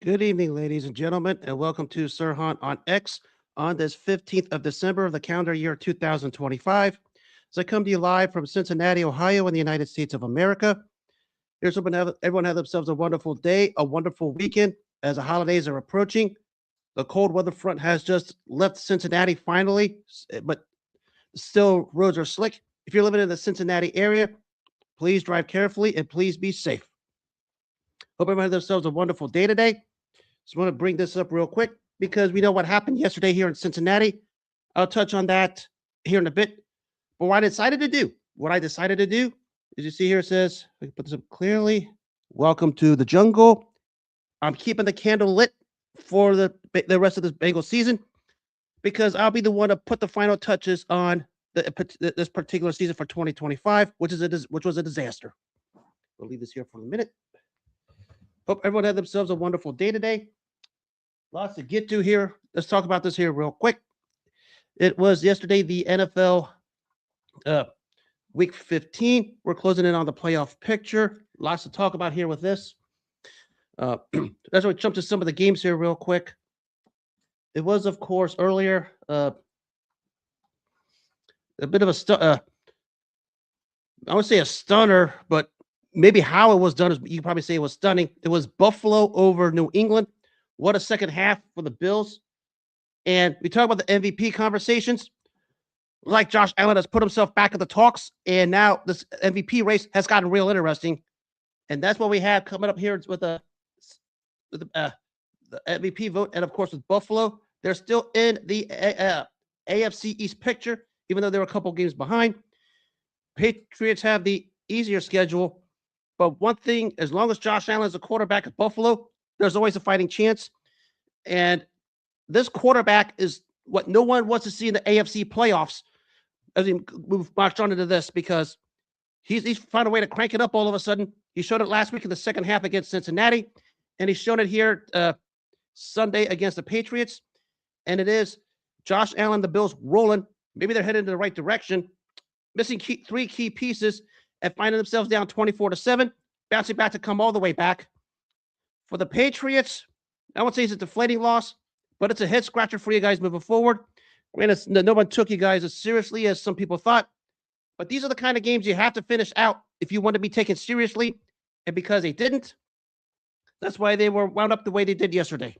Good evening, ladies and gentlemen, and welcome to Sirhan on X on this 15th of December of the calendar year 2025. As I come to you live from Cincinnati, Ohio, in the United States of America. Here's hoping everyone have themselves a wonderful day, a wonderful weekend as the holidays are approaching. The cold weather front has just left Cincinnati finally, but still roads are slick. If you're living in the Cincinnati area, please drive carefully and please be safe. Hope everyone has themselves a wonderful day today. Just want to bring this up real quick because we know what happened yesterday here in Cincinnati. I'll touch on that here in a bit. But what I decided to do, as you see here, it says, I can put this up clearly. Welcome to the jungle. I'm keeping the candle lit for the rest of this Bengals season because I'll be the one to put the final touches on this particular season for 2025, which was a disaster. We'll leave this here for a minute. Hope everyone had themselves a wonderful day today. Lots to get to here. Let's talk about this here real quick. It was yesterday the NFL week 15. We're closing in on the playoff picture. Lots to talk about here with this. Let's jump to some of the games here real quick. It was, of course, earlier a bit of I would say a stunner, but maybe how it was done is you could probably say it was stunning. It was Buffalo over New England. What a second half for the Bills. And we talk about the MVP conversations. Like Josh Allen has put himself back in the talks, and now this MVP race has gotten real interesting. And that's what we have coming up here with the MVP vote. And of course, with Buffalo, they're still in the AFC East picture, even though they're a couple games behind. Patriots have the easier schedule. But one thing, as long as Josh Allen is a quarterback at Buffalo, there's always a fighting chance. And this quarterback is what no one wants to see in the AFC playoffs as we move marched on into this because he's found a way to crank it up all of a sudden. He showed it last week in the second half against Cincinnati, and he's shown it here Sunday against the Patriots. And it is Josh Allen, the Bills rolling. Maybe they're headed in the right direction, missing three key pieces and finding themselves down 24-7, bouncing back to come all the way back. For the Patriots, I won't say it's a deflating loss, but it's a head scratcher for you guys moving forward. Granted, no one took you guys as seriously as some people thought, but these are the kind of games you have to finish out if you want to be taken seriously. And because they didn't, that's why they were wound up the way they did yesterday.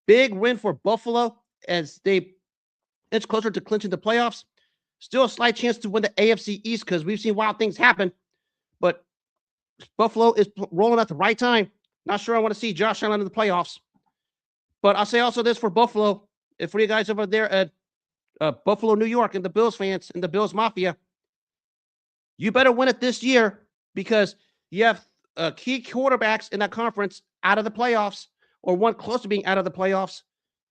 Big win for Buffalo as they inch closer to clinching the playoffs. Still a slight chance to win the AFC East because we've seen wild things happen, but Buffalo is rolling at the right time. Not sure I want to see Josh Allen in the playoffs. But I'll say also this for Buffalo, and for you guys over there at Buffalo, New York, and the Bills fans and the Bills Mafia, you better win it this year because you have key quarterbacks in that conference out of the playoffs or one close to being out of the playoffs.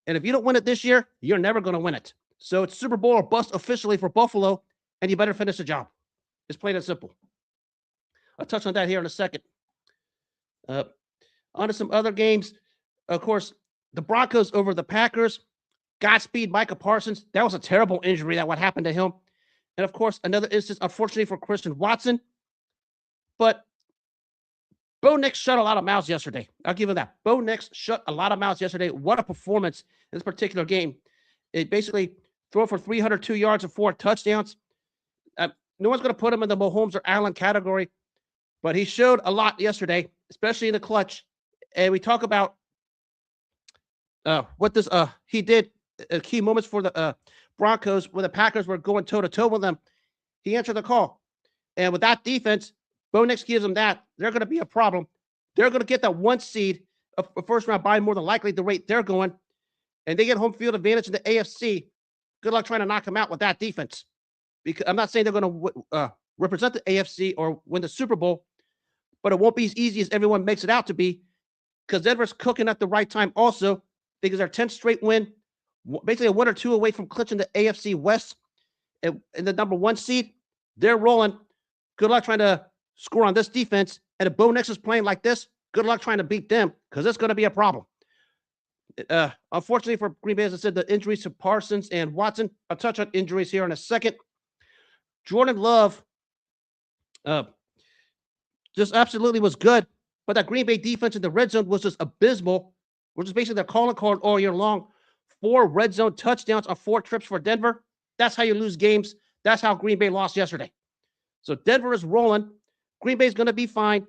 And if you don't win it this year, you're never going to win it. So it's Super Bowl or bust officially for Buffalo, and you better finish the job. It's plain and simple. I'll touch on that here in a second. On to some other games. Of course, the Broncos over the Packers. Godspeed, Micah Parsons. That was a terrible injury that what happened to him. And of course, another instance, unfortunately, for Christian Watson. But Bo Nix shut a lot of mouths yesterday. I'll give him that. Bo Nix shut a lot of mouths yesterday. What a performance in this particular game. It basically threw for 302 yards and 4 touchdowns. No one's going to put him in the Mahomes or Allen category, but he showed a lot yesterday, especially in the clutch. And we talk about what this he did key moments for the Broncos when the Packers were going toe-to-toe with them. He answered the call. And with that defense, Bo Nix gives them that. They're going to be a problem. They're going to get that one seed, a first-round bye more than likely the rate they're going, and they get home field advantage in the AFC. Good luck trying to knock them out with that defense. Because I'm not saying they're going to represent the AFC or win the Super Bowl, but it won't be as easy as everyone makes it out to be because Denver's cooking at the right time also because their 10th straight win, basically a 1 or 2 away from clinching the AFC West and the number 1 seed. They're rolling. Good luck trying to score on this defense. And if Bo Nix is playing like this, good luck trying to beat them because it's going to be a problem. Unfortunately for Green Bay, as I said, the injuries to Parsons and Watson. I'll touch on injuries here in a second. Jordan Love just absolutely was good, but that Green Bay defense in the red zone was just abysmal. which is basically their calling card all year long. 4 red zone touchdowns on 4 trips for Denver. That's how you lose games. That's how Green Bay lost yesterday. So Denver is rolling. Green Bay is going to be fine.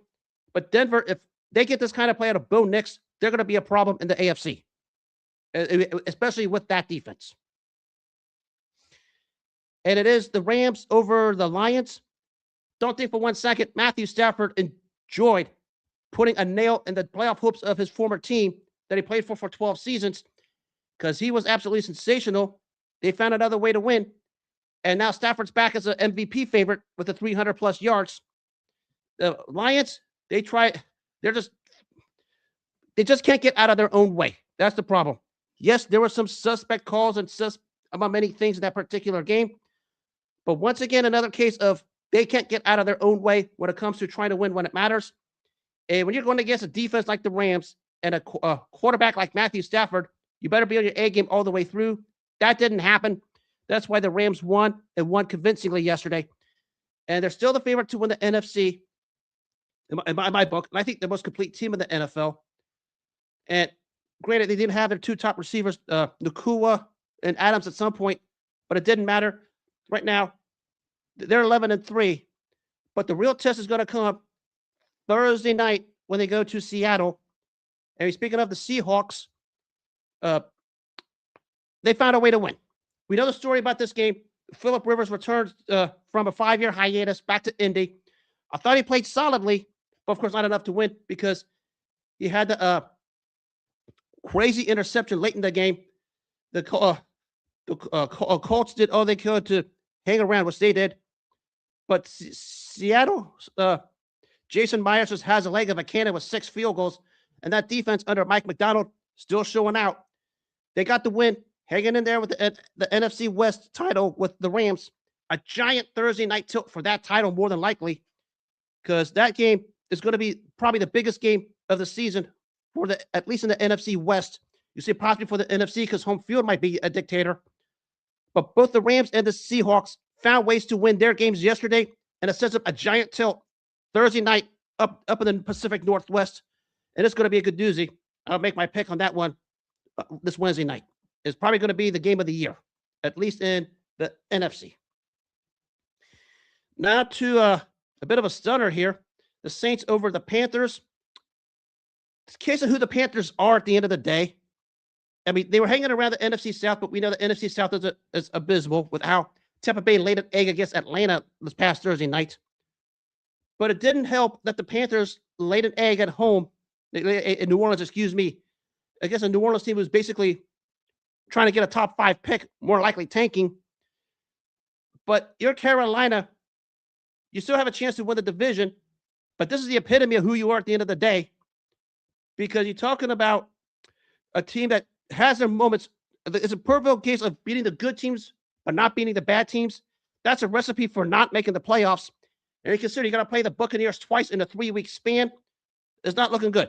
But Denver, if they get this kind of play out of Bo Nix, they're going to be a problem in the AFC, especially with that defense. And it is the Rams over the Lions. Don't think for one second Matthew Stafford enjoyed putting a nail in the playoff hopes of his former team that he played for 12 seasons, because he was absolutely sensational. They found another way to win. And now Stafford's back as an MVP favorite with the 300-plus yards. The Lions, they just can't get out of their own way. That's the problem. Yes, there were some suspect calls and about many things in that particular game. But once again, another case of they can't get out of their own way when it comes to trying to win when it matters. And when you're going against a defense like the Rams and a quarterback like Matthew Stafford, you better be on your A game all the way through. That didn't happen. That's why the Rams won, and won convincingly yesterday. And they're still the favorite to win the NFC in my book. And I think the most complete team in the NFL. And granted, they didn't have their 2 top receivers, Nakua and Adams, at some point, but it didn't matter. Right now, they're 11-3. But the real test is going to come Thursday night when they go to Seattle. And speaking of the Seahawks, they found a way to win. We know the story about this game. Phillip Rivers returned from a 5-year hiatus back to Indy. I thought he played solidly, but of course not enough to win, because he had the crazy interception late in the game. The Colts did all they could to hang around, which they did. But Seattle, Jason Myers just has a leg of a cannon with 6 field goals, and that defense under Mike McDonald still showing out. They got the win, hanging in there with the NFC West title with the Rams. A giant Thursday night tilt for that title, more than likely, because that game is going to be probably the biggest game of the season for at least in the NFC West. You see, possibly for the NFC, because home field might be a dictator. But both the Rams and the Seahawks found ways to win their games yesterday, and it sets up a giant tilt Thursday night up in the Pacific Northwest, and it's going to be a good doozy. I'll make my pick on that one this Wednesday night. It's probably going to be the game of the year, at least in the NFC. Now to a bit of a stunner here. The Saints over the Panthers. It's a case of who the Panthers are at the end of the day. I mean, they were hanging around the NFC South, but we know the NFC South is abysmal with how Tampa Bay laid an egg against Atlanta this past Thursday night. But it didn't help that the Panthers laid an egg at home in New Orleans, I guess a New Orleans team was basically trying to get a top 5 pick, more likely tanking. But you're Carolina. You still have a chance to win the division, but this is the epitome of who you are at the end of the day, because you're talking about a team that has their moments. It's a perfect case of beating the good teams, but not beating the bad teams. That's a recipe for not making the playoffs. And you consider you got to play the Buccaneers twice in a 3-week span. It's not looking good.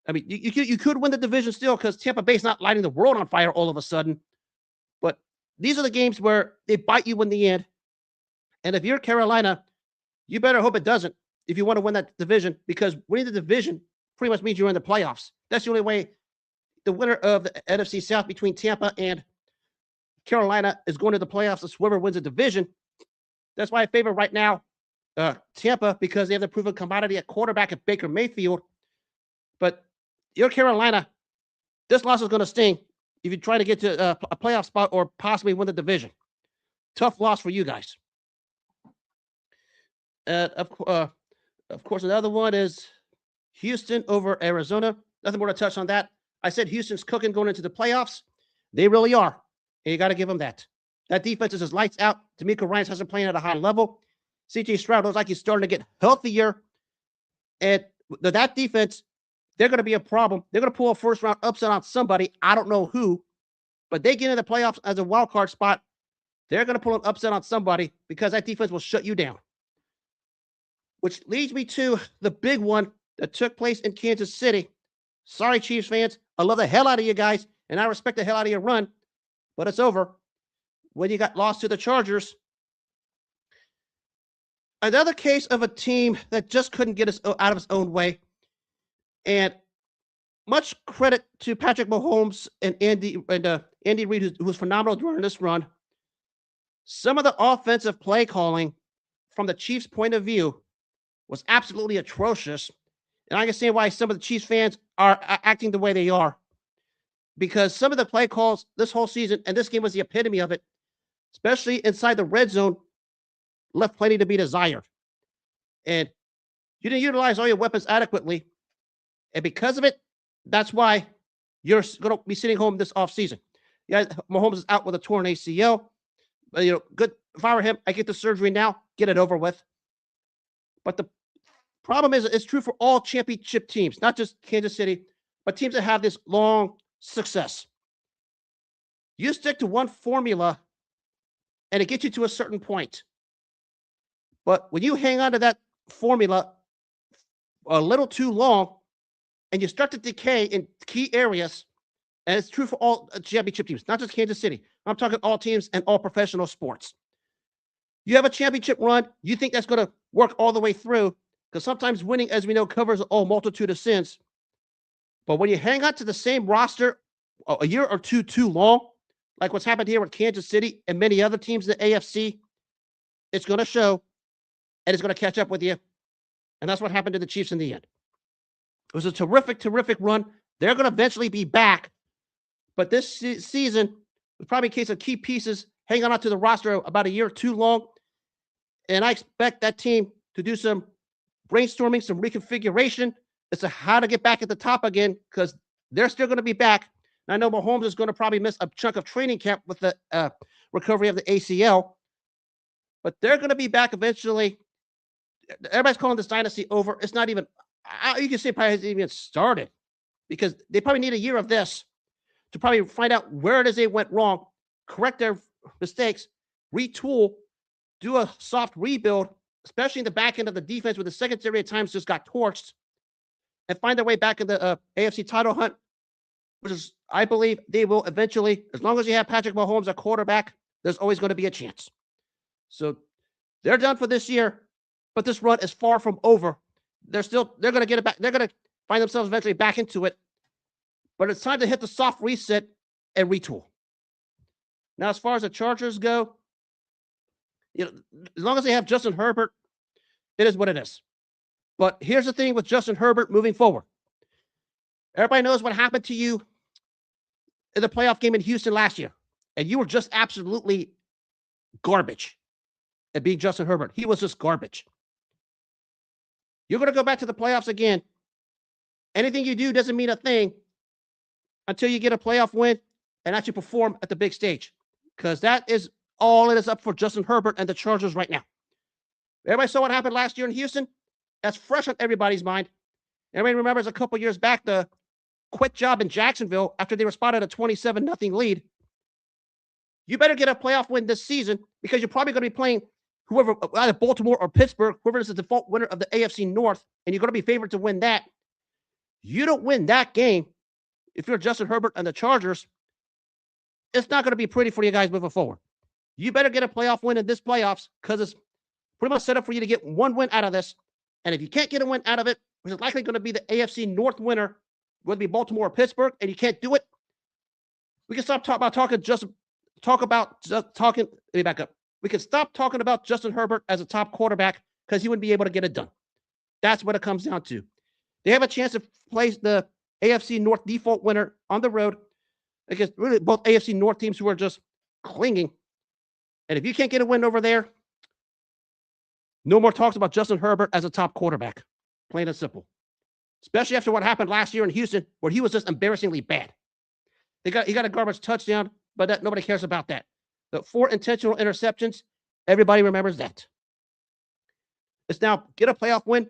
I mean, you could win the division still, because Tampa Bay's not lighting the world on fire all of a sudden. But these are the games where they bite you in the end. And if you're Carolina, you better hope it doesn't if you want to win that division, because winning the division pretty much means you're in the playoffs. That's the only way. The winner of the NFC South between Tampa and Carolina is going to the playoffs. It's whoever wins the division. That's why I favor right now Tampa, because they have the proven commodity at quarterback at Baker Mayfield. But you're Carolina, this loss is going to sting if you try to get to a playoff spot or possibly win the division. Tough loss for you guys. Of course, another one is Houston over Arizona. Nothing more to touch on that. I said Houston's cooking going into the playoffs. They really are. And you got to give them that. That defense is just lights out. D'Amico Ryans hasn't played at a high level. C.J. Stroud looks like he's starting to get healthier. And that defense, they're going to be a problem. They're going to pull a first-round upset on somebody. I don't know who. But they get in the playoffs as a wild card spot. They're going to pull an upset on somebody, because that defense will shut you down. Which leads me to the big one that took place in Kansas City. Sorry, Chiefs fans. I love the hell out of you guys, and I respect the hell out of your run. But it's over when you got lost to the Chargers. Another case of a team that just couldn't get us out of its own way. And much credit to Patrick Mahomes and Andy Reid, who was phenomenal during this run. Some of the offensive play calling from the Chiefs' point of view was absolutely atrocious. And I understand why some of the Chiefs fans are acting the way they are. Because some of the play calls this whole season, and this game was the epitome of it, especially inside the red zone, left plenty to be desired. And you didn't utilize all your weapons adequately. And because of it, that's why you're going to be sitting home this offseason. Yeah, Mahomes is out with a torn ACL. But, good. If I were him, I get the surgery now, get it over with. But the problem is, it's true for all championship teams, not just Kansas City, but teams that have this long success. You stick to one formula, and it gets you to a certain point. But when you hang on to that formula a little too long, and you start to decay in key areas, and it's true for all championship teams, not just Kansas City. I'm talking all teams and all professional sports. You have a championship run, you think that's going to work all the way through, because sometimes winning, as we know, covers a multitude of sins. But when you hang on to the same roster a year or two too long, like what's happened here with Kansas City and many other teams in the AFC, it's going to show, and it's going to catch up with you. And that's what happened to the Chiefs in the end. It was a terrific, terrific run. They're going to eventually be back. But this season was probably a case of key pieces hanging on to the roster about a year too long. And I expect that team to do some brainstorming, some reconfiguration as to how to get back at the top again, because they're still going to be back. And I know Mahomes is going to probably miss a chunk of training camp with the recovery of the ACL. But they're going to be back eventually. Everybody's calling this dynasty over. It's not even, you can say probably hasn't even started, because they probably need a year of this to probably find out where it is they went wrong, correct their mistakes, retool, do a soft rebuild, especially in the back end of the defense where the secondary at times just got torched, and find their way back in the AFC title hunt, which is, I believe, they will eventually. As long as you have Patrick Mahomes at quarterback, there's always going to be a chance. So they're done for this year, but this run is far from over. They're going to get it back. They're going to find themselves eventually back into it. But it's time to hit the soft reset and retool. Now, as far as the Chargers go, as long as they have Justin Herbert, it is what it is. But here's the thing with Justin Herbert moving forward. Everybody knows what happened to you in the playoff game in Houston last year. And you were just absolutely garbage at being Justin Herbert. He was just garbage. You're going to go back to the playoffs again. Anything you do doesn't mean a thing until you get a playoff win and actually perform at the big stage, because that is all it is up for Justin Herbert and the Chargers right now. Everybody saw what happened last year in Houston. That's fresh on everybody's mind. Everybody remembers a couple years back the quit job in Jacksonville after they were spotted a 27-0 lead. You better get a playoff win this season, because you're probably going to be playing whoever, either Baltimore or Pittsburgh, whoever is the default winner of the AFC North, and you're going to be favored to win that. You don't win that game, if you're Justin Herbert and the Chargers, it's not going to be pretty for you guys moving forward. You better get a playoff win in this playoffs, because it's pretty much set up for you to get one win out of this. And if you can't get a win out of it, which is likely going to be the AFC North winner, whether it be Baltimore or Pittsburgh, and you can't do it, we can stop talking. Let me back up. We can stop talking about Justin Herbert as a top quarterback, because he wouldn't be able to get it done. That's what it comes down to. They have a chance to place the AFC North default winner on the road against really both AFC North teams who are just clinging. And if you can't get a win over there, no more talks about Justin Herbert as a top quarterback. Plain and simple. Especially after what happened last year in Houston, where he was just embarrassingly bad. He got a garbage touchdown, but nobody cares about that. The 4 intentional interceptions, everybody remembers that. It's now get a playoff win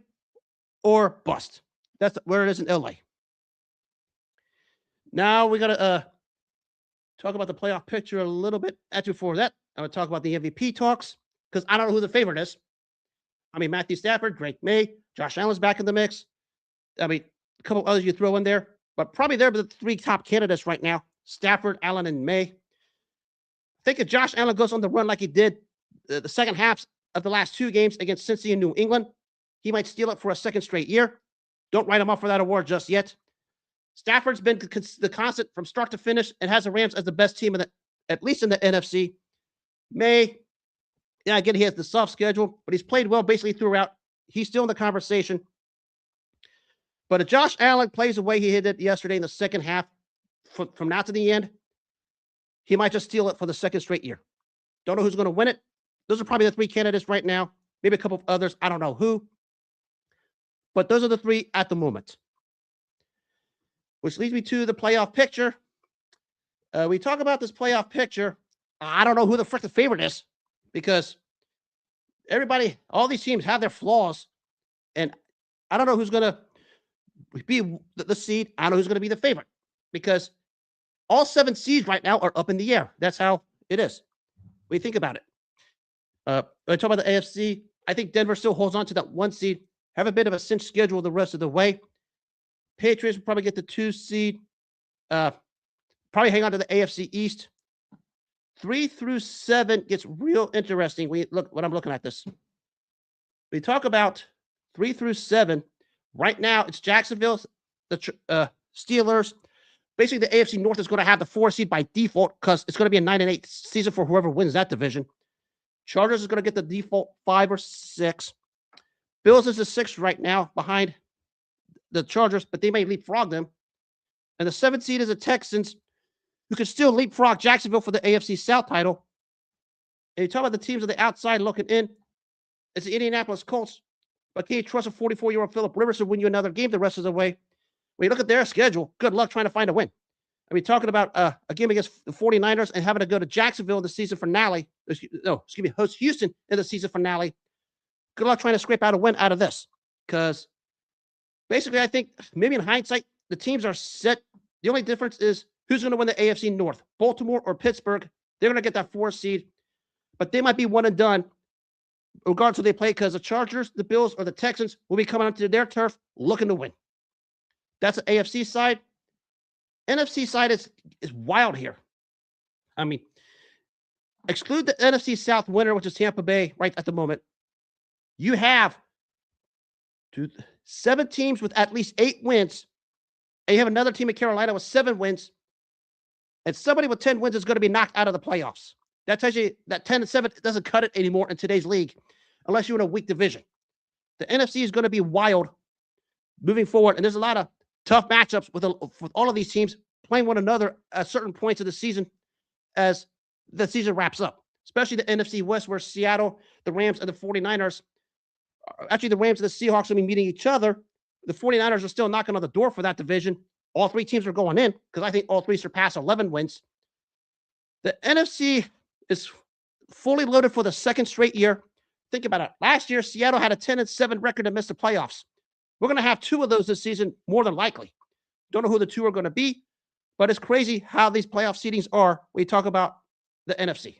or bust. That's where it is in LA. Now we got to talk about the playoff picture a little bit. Actually, before that, I'm going to talk about the MVP talks, because I don't know who the favorite is. I mean, Matthew Stafford, Drake May, Josh Allen's back in the mix. I mean, a couple others you throw in there, but probably they're the 3 top candidates right now: Stafford, Allen, and May. I think if Josh Allen goes on the run like he did the second halves of the last 2 games against Cincy and New England, he might steal it for a second straight year. Don't write him off for that award just yet. Stafford's been the constant from start to finish and has the Rams as the best team at least in the NFC. Again, he has the soft schedule, but he's played well basically throughout. He's still in the conversation. But if Josh Allen plays the way he hit it yesterday in the second half, from now to the end, he might just steal it for the second straight year. Don't know who's going to win it. Those are probably the three candidates right now. Maybe a couple of others. I don't know who. But those are the three at the moment. Which leads me to the playoff picture. We talk about this playoff picture. I don't know who the frick the favorite is because all these teams have their flaws. And I don't know who's going to be the seed. I don't know who's going to be the favorite because all 7 seeds right now are up in the air. That's how it is. When you think about it. When I talk about the AFC, I think Denver still holds on to that 1 seed. Have a bit of a cinch schedule the rest of the way. Patriots will probably get the 2 seed. Probably hang on to the AFC East. 3 through 7 gets real interesting when you look when I'm looking at this. We talk about 3 through 7. Right now, it's Jacksonville, the Steelers. Basically, the AFC North is going to have the 4 seed by default because it's going to be a 9-8 season for whoever wins that division. Chargers is going to get the default 5 or 6. Bills is the 6th right now behind the Chargers, but they may leapfrog them. And the 7th seed is the Texans, who can still leapfrog Jacksonville for the AFC South title. And you talk about the teams on the outside looking in. It's the Indianapolis Colts. But can you trust a 44-year-old Philip Rivers to win you another game the rest of the way? When you look at their schedule, good luck trying to find a win. I mean, talking about a game against the 49ers and having to go to Jacksonville in the season finale. Host Houston in the season finale. Good luck trying to scrape out a win out of this. Because basically, I think maybe in hindsight, the teams are set. The only difference is who's going to win the AFC North, Baltimore or Pittsburgh. They're going to get that 4 seed. But they might be one and done, regardless of who they play, because the Chargers, the Bills, or the Texans will be coming onto their turf looking to win. That's the AFC side. NFC side is wild here. I mean, exclude the NFC South winner, which is Tampa Bay right at the moment. You have 7 teams with at least 8 wins, and you have another team in Carolina with 7 wins, and somebody with 10 wins is going to be knocked out of the playoffs. That tells you that 10-7 doesn't cut it anymore in today's league, unless you're in a weak division. The NFC is going to be wild moving forward, and there's a lot of tough matchups with all of these teams playing one another at certain points of the season as the season wraps up, especially the NFC West, where Seattle, the Rams, and the 49ers, actually the Rams and the Seahawks will be meeting each other. The 49ers are still knocking on the door for that division. All 3 teams are going in because I think all 3 surpass 11 wins. The NFC is fully loaded for the 2nd straight year. Think about it. Last year, Seattle had a 10-7 record and missed the playoffs. We're going to have 2 of those this season, more than likely. Don't know who the 2 are going to be, but it's crazy how these playoff seedings are when you talk about the NFC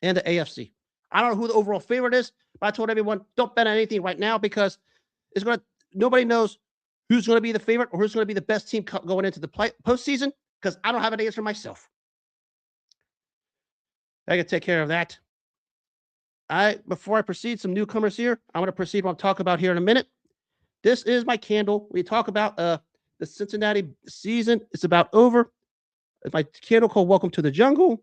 and the AFC. I don't know who the overall favorite is, but I told everyone, don't bet on anything right now because nobody knows who's going to be the favorite or who's going to be the best team going into the postseason because I don't have an answer myself. I can take care of that. Before I proceed, some newcomers here. I'm going to proceed what I'm talking about here in a minute. This is my candle. We talk about the Cincinnati season. It's about over. It's my candle called Welcome to the Jungle.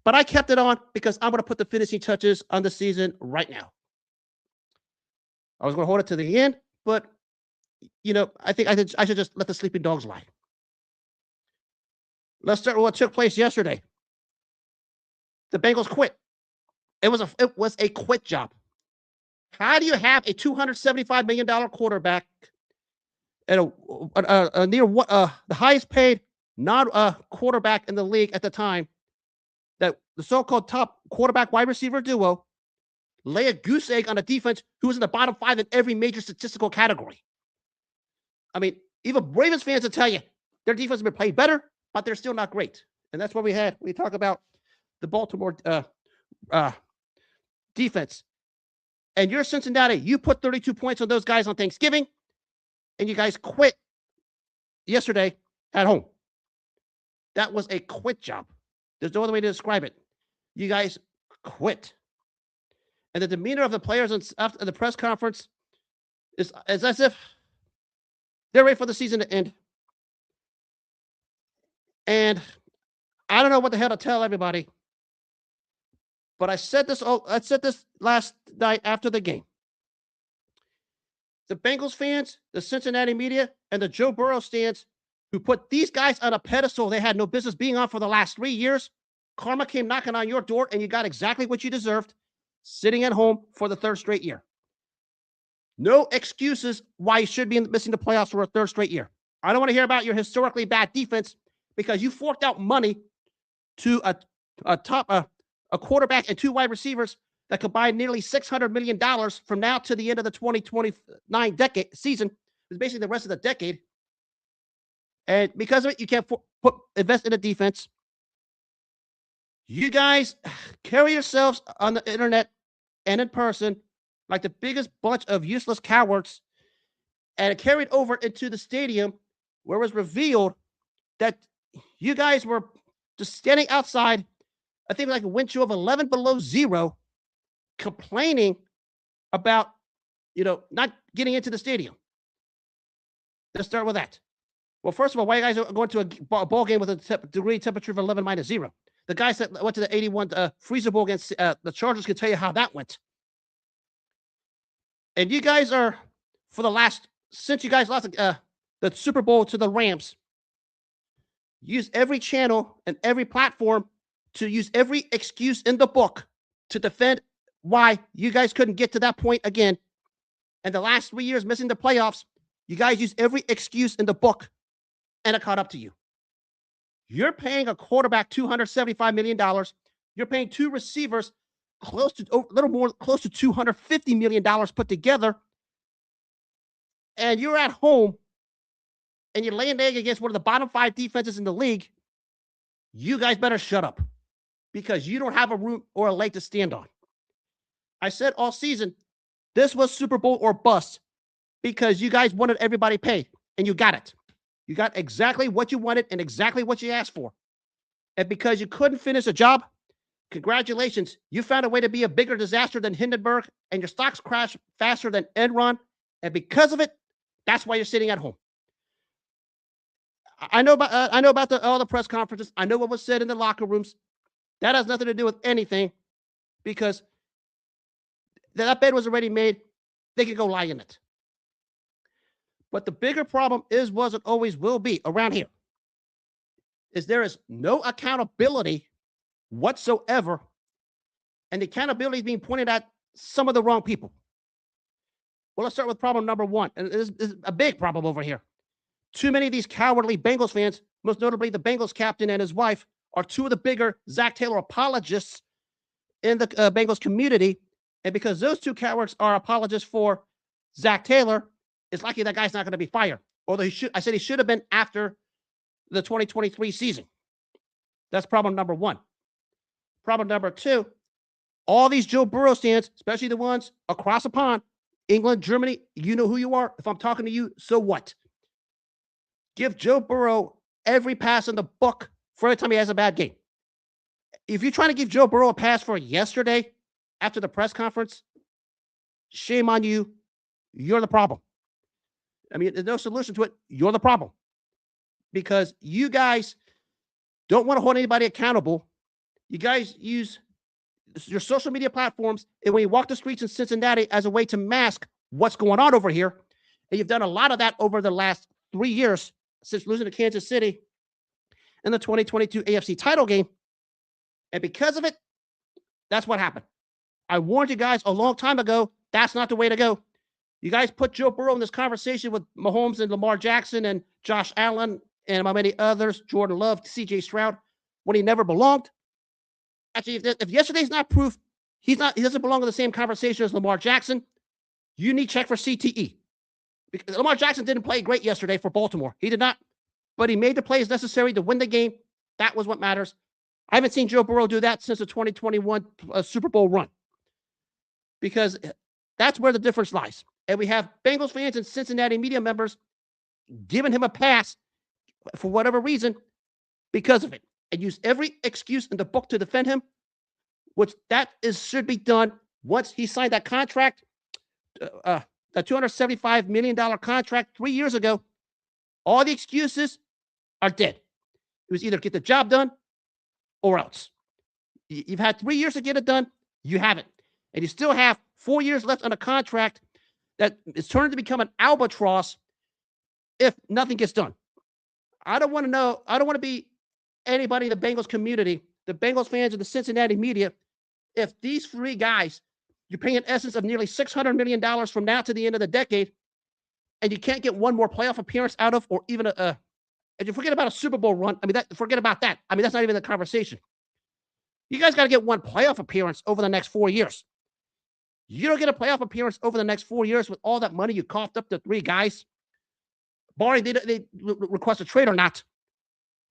But I kept it on because I'm going to put the finishing touches on the season right now. I was going to hold it to the end, but, I think I should just let the sleeping dogs lie. Let's start with what took place yesterday. The Bengals quit. It was a quit job. How do you have a $275 million quarterback and the highest paid quarterback in the league at the time, that the so-called top quarterback wide receiver duo lay a goose egg on a defense who was in the bottom 5 in every major statistical category? I mean, even Ravens fans will tell you their defense has been played better, but they're still not great. And that's what we had. We talk about the Baltimore defense. And you're Cincinnati. You put 32 points on those guys on Thanksgiving, and you guys quit yesterday at home. That was a quit job. There's no other way to describe it. You guys quit. And the demeanor of the players after the press conference is as if they're ready for the season to end. And I don't know what the hell to tell everybody, but I said this last night after the game. The Bengals fans, the Cincinnati media, and the Joe Burrow stands who put these guys on a pedestal they had no business being on for the last 3 years. Karma came knocking on your door, and you got exactly what you deserved, sitting at home for the third straight year. No excuses why you should be missing the playoffs for a third straight year. I don't want to hear about your historically bad defense because you forked out money to a quarterback and two wide receivers that combined nearly $600 million from now to the end of the 2029 season. It's basically the rest of the decade. And because of it, you can't invest in a defense. You guys carry yourselves on the internet and in person like the biggest bunch of useless cowards. And it carried over into the stadium where it was revealed that you guys were just standing outside, I think like a wind chill of 11 below zero, complaining about, not getting into the stadium. Let's start with that. Well, first of all, why you guys are going to a ball game with a degree temperature of 11 minus zero? The guys that went to the 81 freezer bowl against the Chargers can tell you how that went. And you guys are, since you guys lost the Super Bowl to the Rams, use every channel and every platform to use every excuse in the book to defend why you guys couldn't get to that point again. And the last 3 years missing the playoffs, you guys use every excuse in the book, and it caught up to you. You're paying a quarterback $275 million. You're paying two receivers close to $250 million put together. And you're at home and you're laying an egg against one of the bottom 5 defenses in the league. You guys better shut up because you don't have a root or a leg to stand on. I said all season, this was Super Bowl or bust because you guys wanted everybody paid and you got it. You got exactly what you wanted and exactly what you asked for. And because you couldn't finish a job, congratulations. You found a way to be a bigger disaster than Hindenburg, and your stocks crashed faster than Enron. And because of it, that's why you're sitting at home. I know about all the press conferences. I know what was said in the locker rooms. That has nothing to do with anything because that bed was already made. They could go lie in it. But the bigger problem was, and always will be around here, is there is no accountability whatsoever, and the accountability is being pointed at some of the wrong people. Well, let's start with problem number one, and this is a big problem over here. Too many of these cowardly Bengals fans, most notably the Bengals captain and his wife, are two of the bigger Zach Taylor apologists in the Bengals community, and because those two cowards are apologists for Zach Taylor, it's likely that guy's not going to be fired. Although he should have been after the 2023 season. That's problem number one. Problem number two, all these Joe Burrow stands, especially the ones across the pond, England, Germany, you know who you are. If I'm talking to you, so what? Give Joe Burrow every pass in the book for every time he has a bad game. If you're trying to give Joe Burrow a pass for yesterday after the press conference, shame on you. You're the problem. I mean, there's no solution to it. You're the problem. Because you guys don't want to hold anybody accountable. You guys use your social media platforms and when you walk the streets in Cincinnati as a way to mask what's going on over here. And you've done a lot of that over the last 3 years since losing to Kansas City in the 2022 AFC title game. And because of it, that's what happened. I warned you guys a long time ago, that's not the way to go. You guys put Joe Burrow in this conversation with Mahomes and Lamar Jackson and Josh Allen and many others, Jordan Love, CJ Stroud, when he never belonged. Actually, if yesterday's not proof, he doesn't belong in the same conversation as Lamar Jackson, you need to check for CTE. Because Lamar Jackson didn't play great yesterday for Baltimore. He did not. But he made the plays necessary to win the game. That was what matters. I haven't seen Joe Burrow do that since the 2021 Super Bowl run. Because that's where the difference lies. And we have Bengals fans and Cincinnati media members giving him a pass for whatever reason because of it. And use every excuse in the book to defend him, which should be done once he signed that contract, the $275 million contract 3 years ago. All the excuses are dead. It was either get the job done or else. You've had 3 years to get it done. You haven't. And you still have 4 years left on a contract that is turning to become an albatross if nothing gets done. I don't want to know. I don't want to be anybody in the Bengals community, the Bengals fans or the Cincinnati media, if these 3 guys, you're paying an essence of nearly $600 million from now to the end of the decade, and you can't get one more playoff appearance out of, or even and you forget about a Super Bowl run. I mean, forget about that. I mean, that's not even the conversation. You guys got to get one playoff appearance over the next 4 years. You don't get a playoff appearance over the next 4 years with all that money you coughed up to 3 guys, barring they request a trade or not.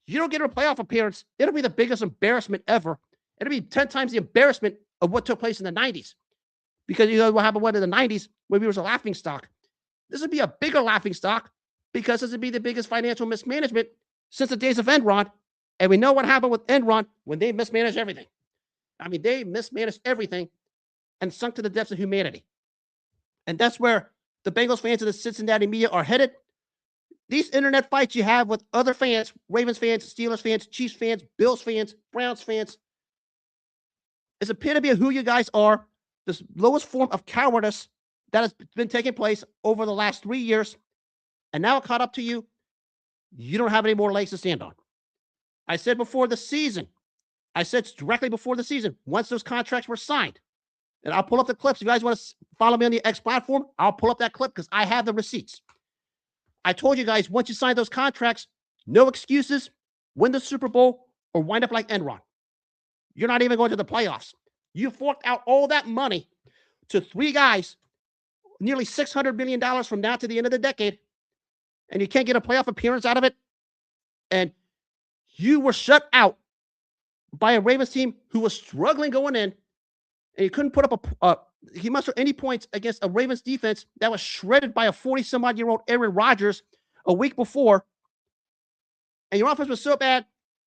You don't get a playoff appearance. It'll be the biggest embarrassment ever. It'll be 10 times the embarrassment of what took place in the 90s. Because you know what happened in the 90s when we was a laughing stock. This would be a bigger laughing stock because this would be the biggest financial mismanagement since the days of Enron. And we know what happened with Enron when they mismanaged everything. I mean, they mismanaged everything and sunk to the depths of humanity. And that's where the Bengals fans and the Cincinnati media are headed. These internet fights you have with other fans, Ravens fans, Steelers fans, Chiefs fans, Bills fans, Browns fans, is a epitome of who you guys are, this lowest form of cowardice that has been taking place over the last 3 years. And now it caught up to you. You don't have any more legs to stand on. I said before the season, I said directly before the season, once those contracts were signed, and I'll pull up the clips. If you guys want to follow me on the X platform, I'll pull up that clip because I have the receipts. I told you guys, once you sign those contracts, no excuses, win the Super Bowl or wind up like Enron. You're not even going to the playoffs. You forked out all that money to 3 guys, nearly $600 million from now to the end of the decade, and you can't get a playoff appearance out of it. And you were shut out by a Ravens team who was struggling going in, and you couldn't put up he mustered any points against a Ravens defense that was shredded by a 40-some-odd-year-old Aaron Rodgers a week before. And your offense was so bad,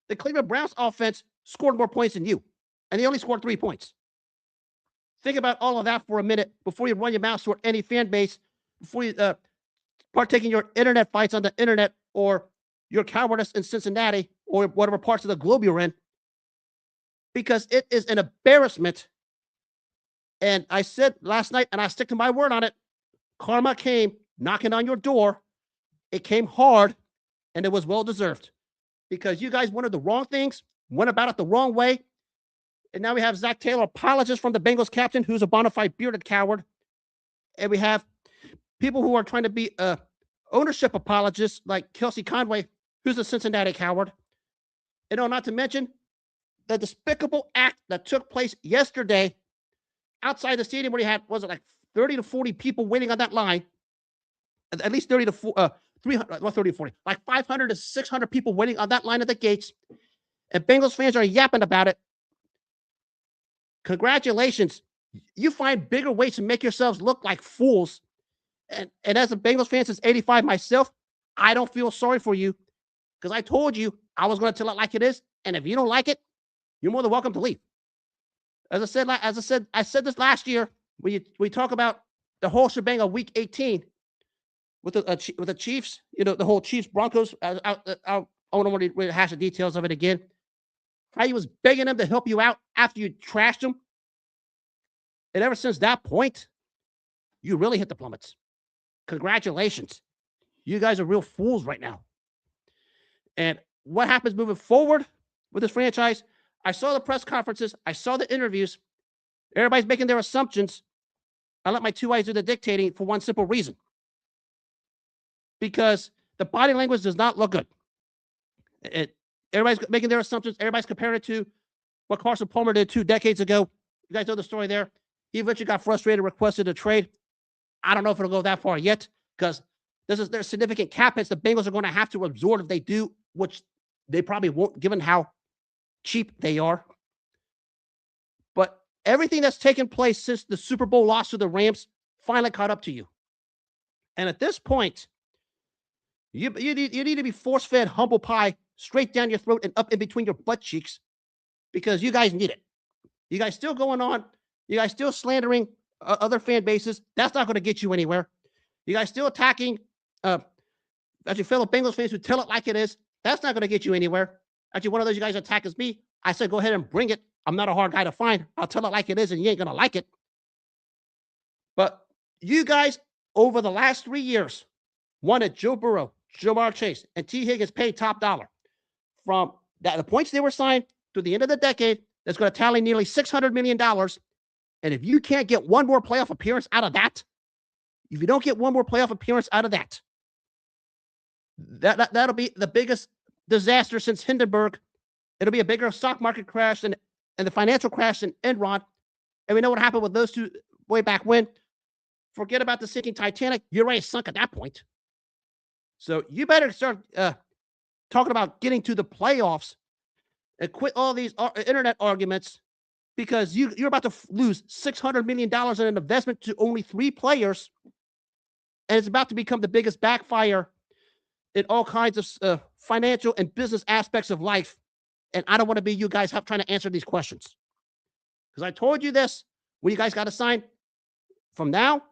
the Cleveland Browns offense scored more points than you, and they only scored 3 points. Think about all of that for a minute before you run your mouth toward any fan base, before you partake in your internet fights on the internet or your cowardice in Cincinnati or whatever parts of the globe you're in, because it is an embarrassment. And I said last night, and I stick to my word on it, karma came knocking on your door. It came hard, and it was well-deserved because you guys wanted the wrong things, went about it the wrong way. And now we have Zach Taylor, apologist from the Bengals captain, who's a bona fide bearded coward. And we have people who are trying to be ownership apologists like Kelsey Conway, who's a Cincinnati coward. And not to mention the despicable act that took place yesterday outside the stadium where you had, was it like 30 to 40 people waiting on that line? At least 30 to 300, well, 30 to 40, like 500 to 600 people waiting on that line at the gates. And Bengals fans are yapping about it. Congratulations. You find bigger ways to make yourselves look like fools. And as a Bengals fan since 85 myself, I don't feel sorry for you because I told you I was going to tell it like it is. And if you don't like it, you're more than welcome to leave. I said this last year, we talk about the whole shebang of Week 18 with the Chiefs, the whole Chiefs Broncos. I don't want to rehash the details of it again. How he was begging them to help you out after you trashed them, and ever since that point, you really hit the plummets. Congratulations, you guys are real fools right now. And what happens moving forward with this franchise? I saw the press conferences. I saw the interviews. Everybody's making their assumptions. I let my 2 eyes do the dictating for one simple reason. Because the body language does not look good. Everybody's making their assumptions. Everybody's comparing it to what Carson Palmer did 2 decades ago. You guys know the story there. He eventually got frustrated, requested a trade. I don't know if it'll go that far yet because there's significant cap hits the Bengals are going to have to absorb if they do, which they probably won't, given how cheap they are. But everything that's taken place since the Super Bowl loss to the Rams finally caught up to you. And at this point, you need to be force-fed humble pie straight down your throat and up in between your butt cheeks because you guys need it. You guys still going on. You guys still slandering other fan bases. That's not going to get you anywhere. You guys still attacking as your fellow Bengals fans who tell it like it is. That's not going to get you anywhere. Actually, one of those you guys attack is me. I said, go ahead and bring it. I'm not a hard guy to find. I'll tell it like it is, and you ain't going to like it. But you guys, over the last 3 years, wanted Joe Burrow, Jamar Chase, and T. Higgins paid top dollar. From the points they were signed to the end of the decade, that's going to tally nearly $600 million. And if you can't get one more playoff appearance out of that, if you don't get one more playoff appearance out of that, that'll be the biggest disaster since Hindenburg. It'll be a bigger stock market crash and the financial crash than Enron. And we know what happened with those two way back when. Forget about the sinking Titanic. You're already sunk at that point. So you better start talking about getting to the playoffs and quit all these internet arguments, because you're about to lose $600 million in an investment to only 3 players. And it's about to become the biggest backfire in all kinds of financial and business aspects of life. And I don't want to be you guys trying to answer these questions. Because I told you this, when you guys got to sign from now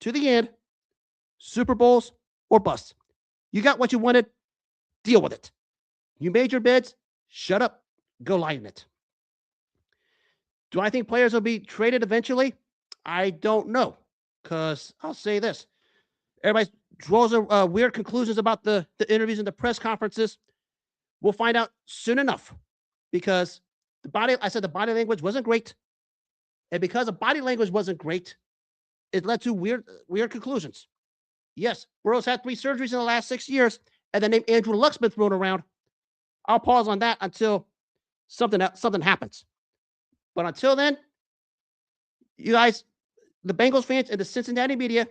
to the end, Super Bowls or bust. You got what you wanted, deal with it. You made your bids, shut up, go lie in it. Do I think players will be traded eventually? I don't know, because I'll say this. Everybody draws weird conclusions about the interviews and the press conferences. We'll find out soon enough, because the body language wasn't great. And because the body language wasn't great, it led to weird conclusions. Yes, Burrow's had 3 surgeries in the last 6 years, and the name Andrew Luck's been thrown around. I'll pause on that until something happens. But until then, you guys, the Bengals fans and the Cincinnati media,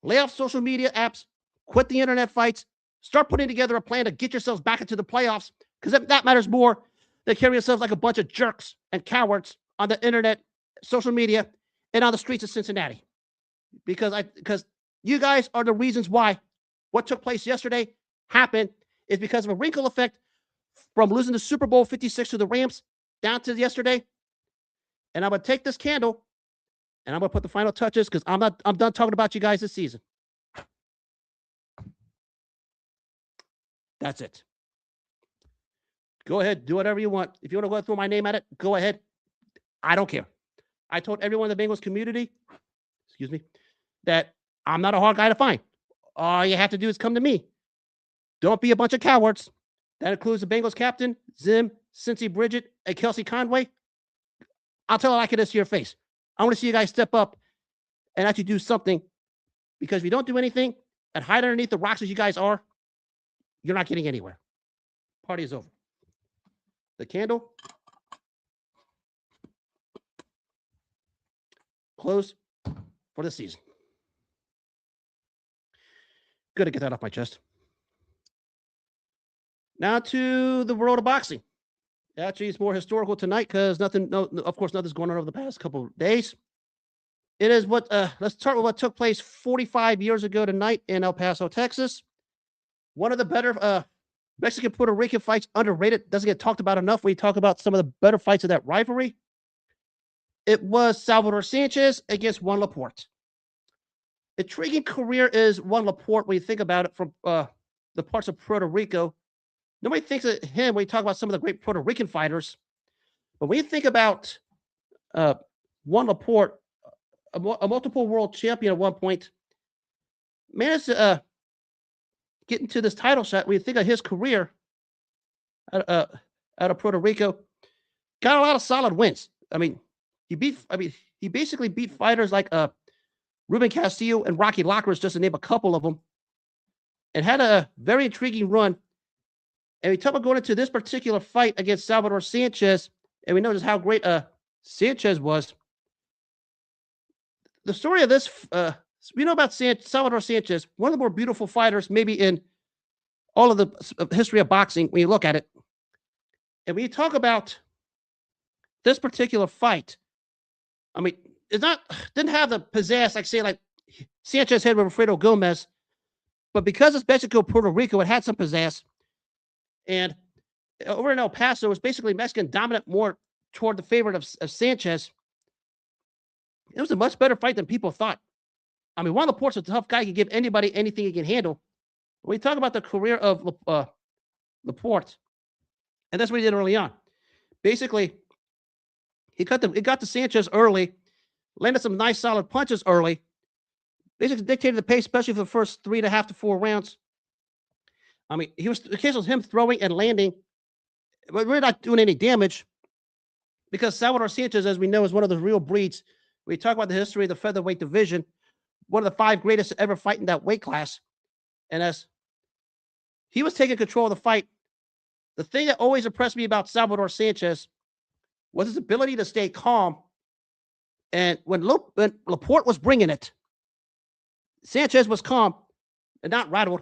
lay off social media apps, quit the internet fights, start putting together a plan to get yourselves back into the playoffs, because that matters more than carrying yourselves like a bunch of jerks and cowards on the internet, social media, and on the streets of Cincinnati. Because you guys are the reasons why what took place yesterday happened is because of a wrinkle effect from losing the Super Bowl 56 to the Rams down to yesterday. And I'm going to take this candle and I'm going to put the final touches, because I'm done talking about you guys this season. That's it. Go ahead, do whatever you want. If you want to go ahead and throw my name at it, go ahead. I don't care. I told everyone in the Bengals community, that I'm not a hard guy to find. All you have to do is come to me. Don't be a bunch of cowards. That includes the Bengals captain, Zim, Cincy Bridget, and Kelsey Conway. I'll tell it like it is to your face. I want to see you guys step up and actually do something, because if you don't do anything and hide underneath the rocks as you guys are, you're not getting anywhere. Party is over. The candle. Close for the season. Good to get that off my chest. Now to the world of boxing. Actually, it's more historical tonight because of course, nothing's going on over the past couple of days. It is let's start with what took place 45 years ago tonight in El Paso, Texas. One of the better Mexican-Puerto Rican fights, underrated, doesn't get talked about enough when you talk about some of the better fights of that rivalry. It was Salvador Sanchez against Juan Laporte. Intriguing career is Juan Laporte when you think about it from the parts of Puerto Rico. Nobody thinks of him when you talk about some of the great Puerto Rican fighters. But when you think about Juan Laporte, a multiple world champion at one point, managed to get into this title shot. When you think of his career out of Puerto Rico, got a lot of solid wins. He basically beat fighters like Ruben Castillo and Rocky Lacros, just to name a couple of them, and had a very intriguing run. And we talk about going into this particular fight against Salvador Sanchez, and we know just how great Sanchez was. The story of this, we know about Salvador Sanchez, one of the more beautiful fighters maybe in all of the history of boxing when you look at it. And when you talk about this particular fight, didn't have the pizzazz like Sanchez had with Alfredo Gomez, but because it's Mexico, Puerto Rico, it had some pizzazz. And over in El Paso, it was basically Mexican dominant more toward the favorite of Sanchez. It was a much better fight than people thought. Juan Laporte's a tough guy. He can give anybody anything he can handle. When we talk about the career of Laporte, And that's what he did early on. Basically, he got to Sanchez early, landed some nice solid punches early, basically dictated the pace, especially for the first 3.5 to 4 rounds. I mean, the case was him throwing and landing, but really not doing any damage because Salvador Sanchez, as we know, is one of the real breeds. We talk about the history of the featherweight division, one of the 5 greatest to ever fight in that weight class. And as he was taking control of the fight, the thing that always impressed me about Salvador Sanchez was his ability to stay calm. And when Laporte was bringing it, Sanchez was calm and not rattled.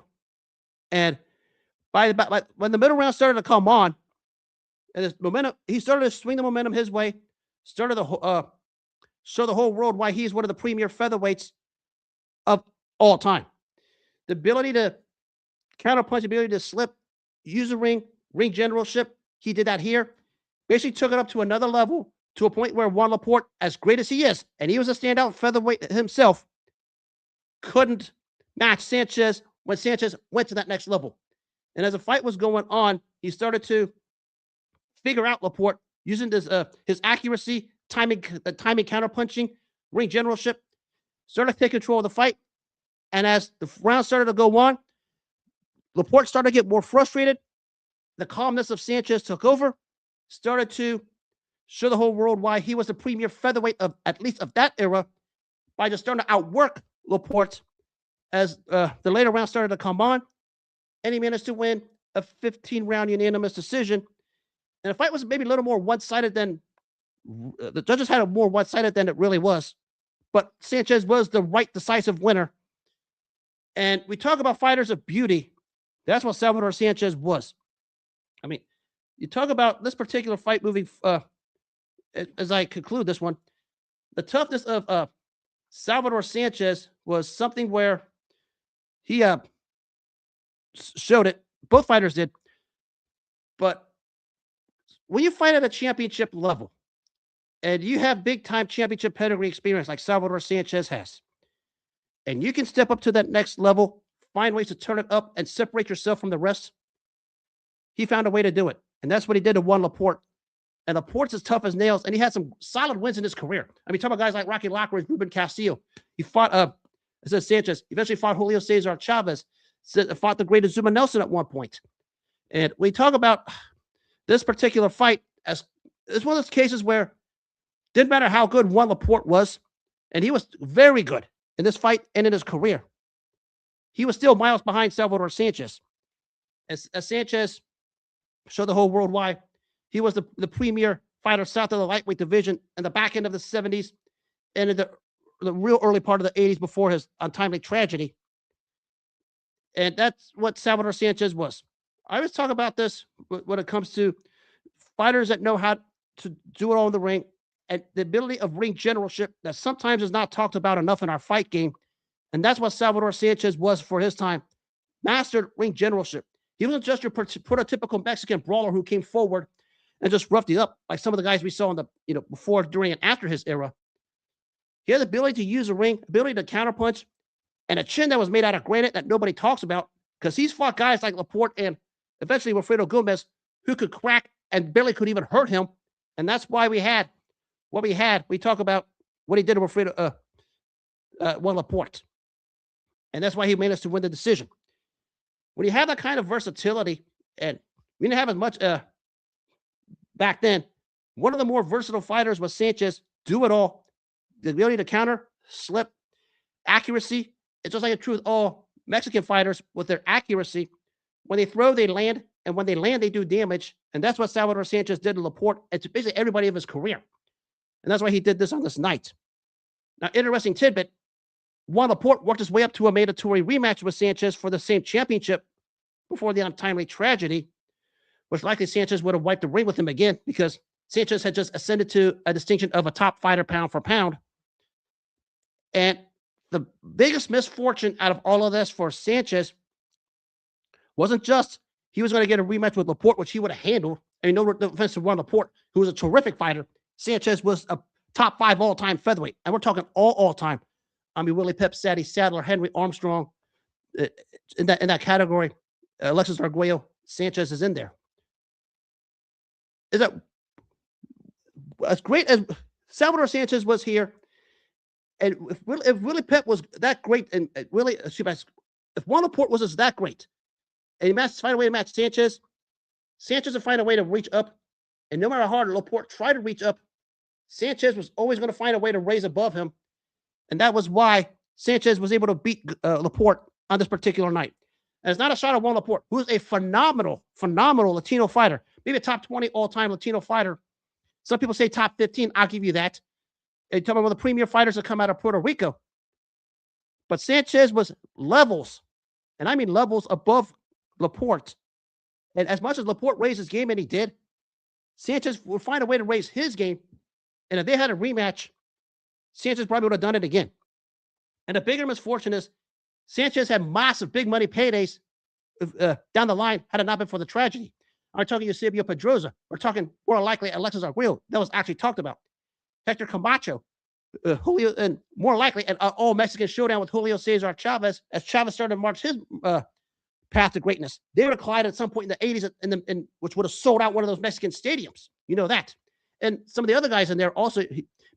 And when the middle round started to come on, and his momentum, he started to swing the momentum his way, started to show the whole world why he's one of the premier featherweights of all time. The ability to counterpunch, the ability to slip, use the ring generalship. He did that here. Basically took it up to another level, to a point where Juan Laporte, as great as he is, and he was a standout featherweight himself, couldn't match Sanchez when Sanchez went to that next level. And as the fight was going on, he started to figure out Laporte using his accuracy, timing counterpunching, ring generalship, started to take control of the fight. And as the round started to go on, Laporte started to get more frustrated. The calmness of Sanchez took over, started to show the whole world why he was the premier featherweight of at least of that era by just starting to outwork Laporte as the later round started to come on, and he managed to win a 15-round unanimous decision. And the fight was maybe a little more one-sided than the judges had it more one-sided than it really was. But Sanchez was the right decisive winner. And we talk about fighters of beauty. That's what Salvador Sanchez was. I mean, you talk about this particular fight moving, as I conclude this one, the toughness of Salvador Sanchez was something where he showed it. Both fighters did. But when you fight at a championship level and you have big-time championship pedigree experience like Salvador Sanchez has, and you can step up to that next level, find ways to turn it up and separate yourself from the rest, he found a way to do it. And that's what he did to Juan Laporte. And Laporte's as tough as nails, and he had some solid wins in his career. I mean, talk about guys like Rocky Lockridge, Ruben Castillo. He fought Sanchez, eventually fought Julio Cesar Chavez, fought the great Azuma Nelson at one point. And we talk about this particular fight as it's one of those cases where didn't matter how good Juan Laporte was, and he was very good in this fight and in his career. He was still miles behind Salvador Sanchez. As Sanchez showed the whole world why he was the premier fighter south of the lightweight division in the back end of the 70s and in the real early part of the 80s before his untimely tragedy. And that's what Salvador Sanchez was. I always talk about this when it comes to fighters that know how to do it all in the ring and the ability of ring generalship that sometimes is not talked about enough in our fight game. And that's what Salvador Sanchez was for his time. Mastered ring generalship. He wasn't just your prototypical Mexican brawler who came forward and just roughed you up like some of the guys we saw in the before, during, and after his era. He had the ability to use a ring, ability to counterpunch, and a chin that was made out of granite that nobody talks about because he's fought guys like Laporte and eventually Wilfredo Gomez who could crack and barely could even hurt him. And that's why we had what we had. We talk about what he did to Wilfredo Juan Laporte. And that's why he managed to win the decision. When you have that kind of versatility, and we didn't have as much back then, one of the more versatile fighters was Sanchez. Do it all. The ability to counter, slip, accuracy. It's just like the truth. All Mexican fighters with their accuracy, when they throw, they land. And when they land, they do damage. And that's what Salvador Sanchez did to Laporte. It's basically everybody of his career. And that's why he did this on this night. Now, interesting tidbit. Juan Laporte worked his way up to a mandatory rematch with Sanchez for the same championship before the untimely tragedy, which likely Sanchez would have wiped the ring with him again because Sanchez had just ascended to a distinction of a top fighter pound for pound. And the biggest misfortune out of all of this for Sanchez wasn't just he was going to get a rematch with Laporte, which he would have handled. And no offense to Juan Laporte, who was a terrific fighter. Sanchez was a top 5 all-time featherweight. And we're talking all-time. I mean, Willie Pep, Sadie Sadler, Henry Armstrong, in that category. Alexis Arguello, Sanchez is in there. is that as great as Salvador Sanchez was here, and if Willie Pep was that great, and really, if Juan Laporte was just that great, and he managed to find a way to match Sanchez, Sanchez would find a way to reach up, and no matter how hard Laporte tried to reach up, Sanchez was always going to find a way to raise above him, and that was why Sanchez was able to beat Laporte on this particular night. And it's not a shot at Juan Laporte, who is a phenomenal Latino fighter, maybe a top 20 all-time Latino fighter. Some people say top 15. I'll give you that. And tell me one of the premier fighters that come out of Puerto Rico. But Sanchez was levels, and I mean levels above Laporte. And as much as Laporte raised his game, and he did, Sanchez would find a way to raise his game. And if they had a rematch, Sanchez probably would have done it again. And the bigger misfortune is Sanchez had massive big money paydays down the line had it not been for the tragedy. I'm talking Eusebio Pedroza. We're talking more likely Alexis Arguello. That was actually talked about. Hector Camacho, Julio, and more likely an all-Mexican showdown with Julio Cesar Chavez as Chavez started to march his path to greatness. They would have collided at some point in the 80s, which would have sold out one of those Mexican stadiums. You know that. And some of the other guys in there also,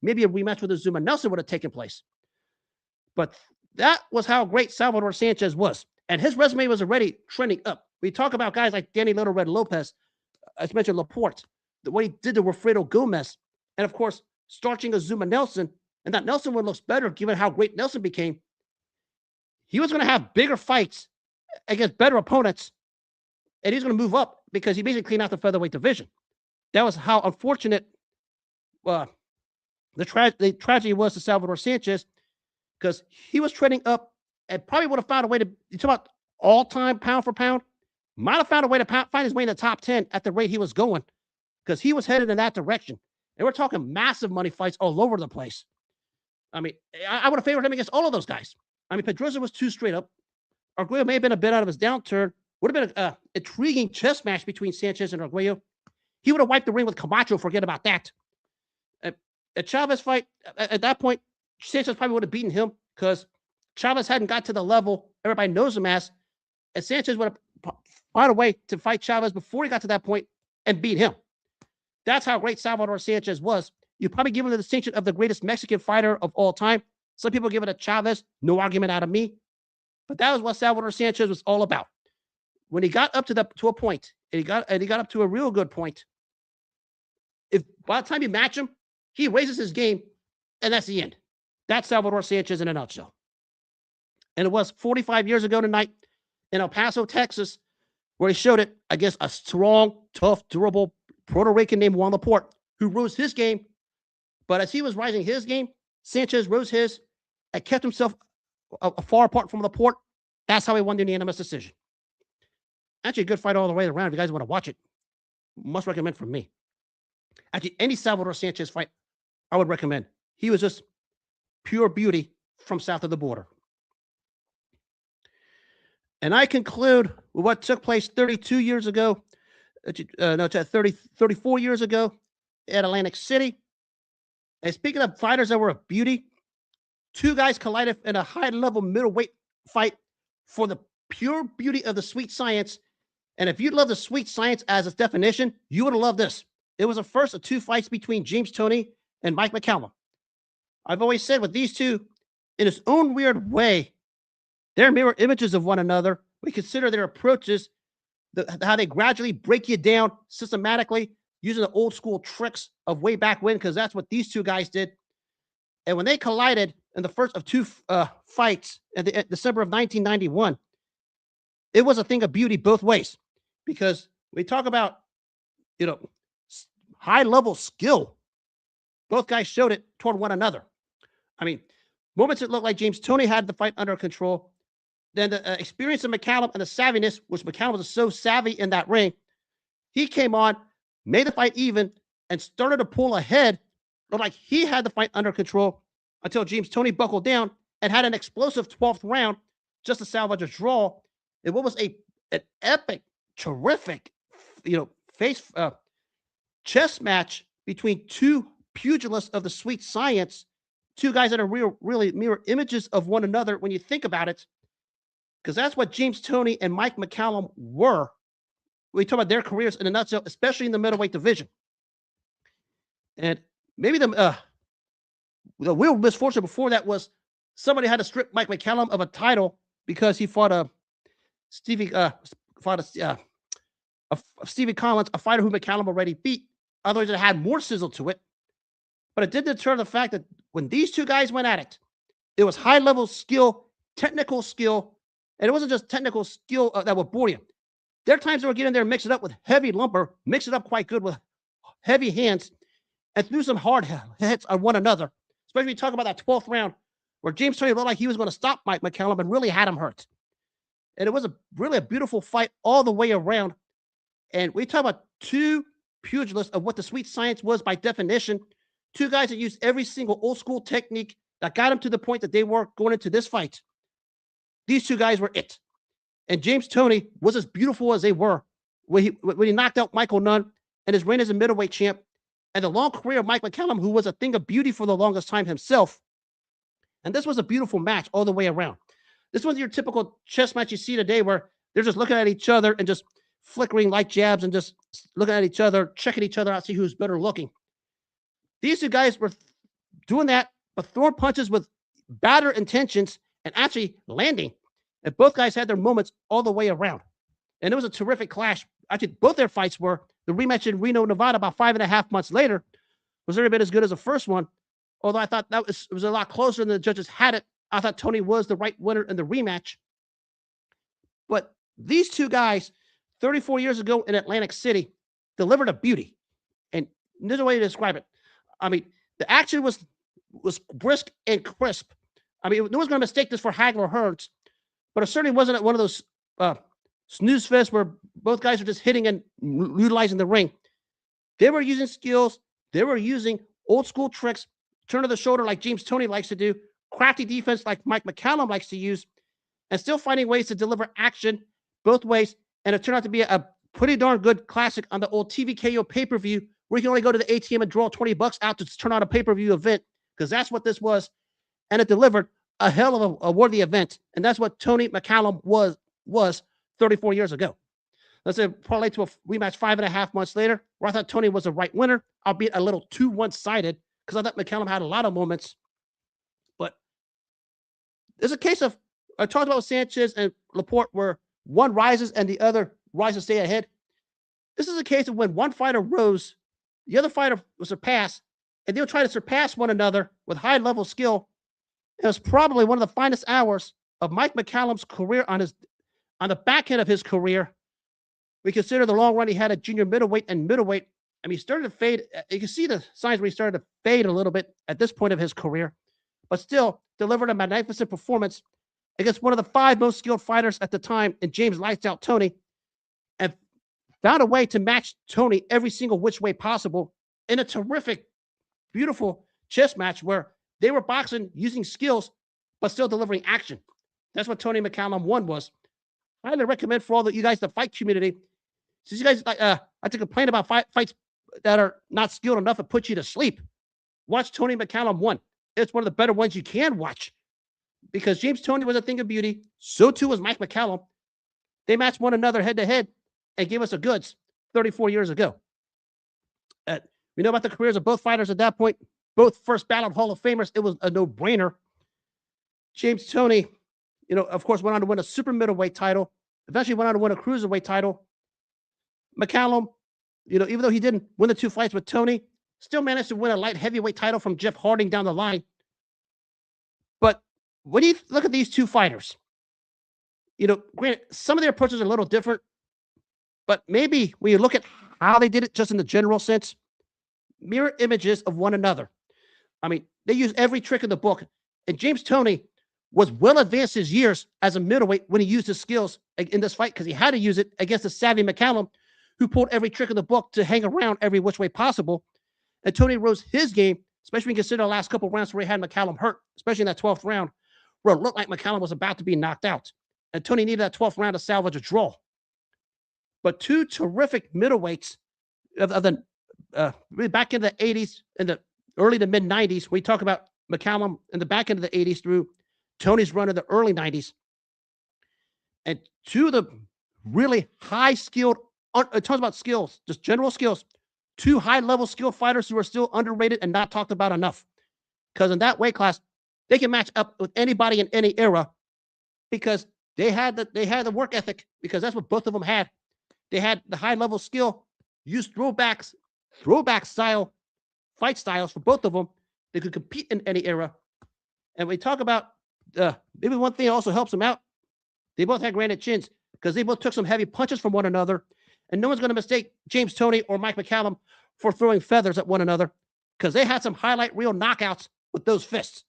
maybe a rematch with Azuma Nelson would have taken place. But that was how great Salvador Sanchez was. And his resume was already trending up. We talk about guys like Danny Little Red Lopez, as mentioned, Laporte, what he did to Wilfredo Gomez, and of course, starching Azuma Nelson. And that Nelson one looks better given how great Nelson became. He was going to have bigger fights against better opponents, and he's going to move up because he basically cleaned out the featherweight division. That was how unfortunate the tragedy was to Salvador Sanchez, because he was trending up and probably would have found a way to, you talk about all-time pound for pound, might have found a way to find his way in the top 10 at the rate he was going, because he was headed in that direction. And we're talking massive money fights all over the place. I mean, I would have favored him against all of those guys. I mean, Pedroza was too straight up. Arguello may have been a bit out of his downturn. Would have been an intriguing chess match between Sanchez and Arguello. He would have wiped the ring with Camacho. Forget about that. A Chavez fight, at that point, Sanchez probably would have beaten him because Chavez hadn't got to the level everybody knows him as. And Sanchez would have found a way to fight Chavez before he got to that point and beat him. That's how great Salvador Sanchez was. You probably give him the distinction of the greatest Mexican fighter of all time. Some people give it a Chavez. No argument out of me. But that was what Salvador Sanchez was all about. When he got up to a point, and he got up to a real good point, if by the time you match him, he raises his game, and that's the end. That's Salvador Sanchez in a nutshell. And it was 45 years ago tonight in El Paso, Texas, where he showed it against a strong, tough, durable Puerto Rican named Juan Laporte, who rose his game. But as he was rising his game, Sanchez rose his and kept himself far apart from Laporte. That's how he won the unanimous decision. Actually, a good fight all the way around. If you guys want to watch it, must recommend from me. Actually, any Salvador Sanchez fight, I would recommend. He was just pure beauty from south of the border. And I conclude with what took place 32 years ago, 34 years ago at Atlantic City. And speaking of fighters that were a beauty, two guys collided in a high-level middleweight fight for the pure beauty of the sweet science. And if you love the sweet science as its definition, you would have loved this. It was the first of two fights between James Toney and Mike McCallum. I've always said with these two, in its own weird way, they're mirror images of one another. We consider their approaches, how they gradually break you down systematically using the old school tricks of way back when, because that's what these two guys did. And when they collided in the first of two fights in December of 1991, it was a thing of beauty both ways, because we talk about, high-level skill. Both guys showed it toward one another. I mean, moments it looked like James Toney had the fight under control. Then the experience of McCallum and the savviness, which McCallum was so savvy in that ring, he came on, made the fight even, and started to pull ahead. Looked like he had the fight under control until James Toney buckled down and had an explosive 12th round just to salvage a draw. It was an epic, terrific, chess match between two pugilists of the sweet science, two guys that are really mirror images of one another when you think about it, because that's what James Toney and Mike McCallum were. We talk about their careers in a nutshell, especially in the middleweight division. And maybe the real misfortune before that was somebody had to strip Mike McCallum of a title because he fought Stevie fought Stevie Collins, a fighter who McCallum already beat. Otherwise, it had more sizzle to it. But it did deter the fact that when these two guys went at it, it was high level skill, technical skill, and it wasn't just technical skill that would bore you. There are times they were getting there and mix it up with heavy lumber, mix it up quite good with heavy hands, and threw some hard hits on one another. Especially when you talk about that 12th round where James Toney looked like he was going to stop Mike McCallum and really had him hurt. And it was really a beautiful fight all the way around. And we talk about two pugilists of what the sweet science was by definition. Two guys that used every single old school technique that got them to the point that they were going into this fight. These two guys were it. And James Toney was as beautiful as they were when he knocked out Michael Nunn and his reign as a middleweight champ. And the long career of Mike McCallum, who was a thing of beauty for the longest time himself. And this was a beautiful match all the way around. This wasn't your typical chess match you see today where they're just looking at each other and just flickering light jabs and just looking at each other, checking each other out, see who's better looking. These two guys were doing that, but throwing punches with better intentions and actually landing. And both guys had their moments all the way around. And it was a terrific clash. Actually, both their fights were. The rematch in Reno, Nevada, about 5.5 months later, was every bit as good as the first one. Although I thought that was a lot closer than the judges had it. I thought Toney was the right winner in the rematch. But these two guys, 34 years ago in Atlantic City, delivered a beauty. And there's a way to describe it. I mean, the action was brisk and crisp. I mean, no one's going to mistake this for Hagler Hearns, but it certainly wasn't one of those snooze fests where both guys are just hitting and utilizing the ring. They were using skills. They were using old school tricks, turn of the shoulder like James Toney likes to do, crafty defense like Mike McCallum likes to use, and still finding ways to deliver action both ways. And it turned out to be a pretty darn good classic on the old TVKO pay-per-view where you can only go to the ATM and draw $20 out to turn on a pay-per-view event, because that's what this was. And it delivered a hell of a worthy event. And that's what Toney McCallum was 34 years ago. Let's say parlay to a rematch 5.5 months later, where I thought Toney was the right winner, albeit a little too one-sided, because I thought McCallum had a lot of moments. But there's a case of, I talked about Sanchez and Laporte where one rises and the other rises to stay ahead. This is a case of when one fighter rose, the other fighter was surpassed, and they'll try to surpass one another with high-level skill. It was probably one of the finest hours of Mike McCallum's career on the back end of his career. We consider the long run he had at junior middleweight and middleweight. I mean, he started to fade. You can see the signs where he started to fade a little bit at this point of his career, but still delivered a magnificent performance against one of the 5 most skilled fighters at the time in James Lights Out Toney, and found a way to match Toney every single which way possible in a terrific, beautiful chess match where they were boxing using skills, but still delivering action. That's what Toney McCallum won was. I highly recommend for all of you guys, the fight community, since you guys like to complain about fights that are not skilled enough to put you to sleep, watch Toney McCallum 1. It's one of the better ones you can watch, because James Toney was a thing of beauty. So too was Mike McCallum. They matched one another head to head and gave us the goods 34 years ago. We know about the careers of both fighters at that point. Both first ballot Hall of Famers. It was a no-brainer. James Toney, of course, went on to win a super middleweight title. Eventually went on to win a cruiserweight title. McCallum, even though he didn't win the 2 fights with Toney, still managed to win a light heavyweight title from Jeff Harding down the line. But when you look at these two fighters, granted, some of their approaches are a little different, but maybe when you look at how they did it just in the general sense, mirror images of one another. I mean, they use every trick in the book. And James Toney was well advanced his years as a middleweight when he used his skills in this fight, because he had to use it against the savvy McCallum, who pulled every trick in the book to hang around every which way possible. And Toney rose his game, especially when you consider the last couple of rounds where he had McCallum hurt, especially in that 12th round, where it looked like McCallum was about to be knocked out. And Toney needed that 12th round to salvage a draw. But 2 terrific middleweights of the really back in the 80s and the early to mid 90s. We talk about McCallum in the back end of the 80s through Toney's run in the early 90s. And 2 of the really high skilled, it talks about skills, just general skills, two high-level skill fighters who are still underrated and not talked about enough. Because in that weight class, they can match up with anybody in any era because they had the work ethic, because that's what both of them had. They had the high-level skill, used throwback style fight styles for both of them. They could compete in any era. And we talk about maybe one thing that also helps them out. They both had granite chins because they both took some heavy punches from one another. And no one's going to mistake James Toney or Mike McCallum for throwing feathers at one another, because they had some highlight reel knockouts with those fists.